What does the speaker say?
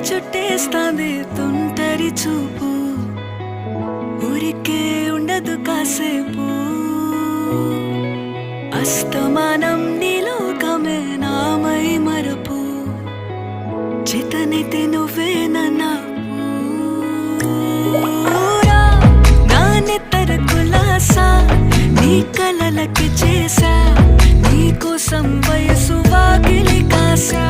చుట్టేస్తాంది తుంటరి చూపు ఊరికే ఉండదు కాసేపు అస్తమానం నీలోకమే నామై మరపు చేతనైతే నువ్వే నా నెత్తర కులాసా నీ కలలకి చేసా నీ కోసం వయసు వాకిలి కాసా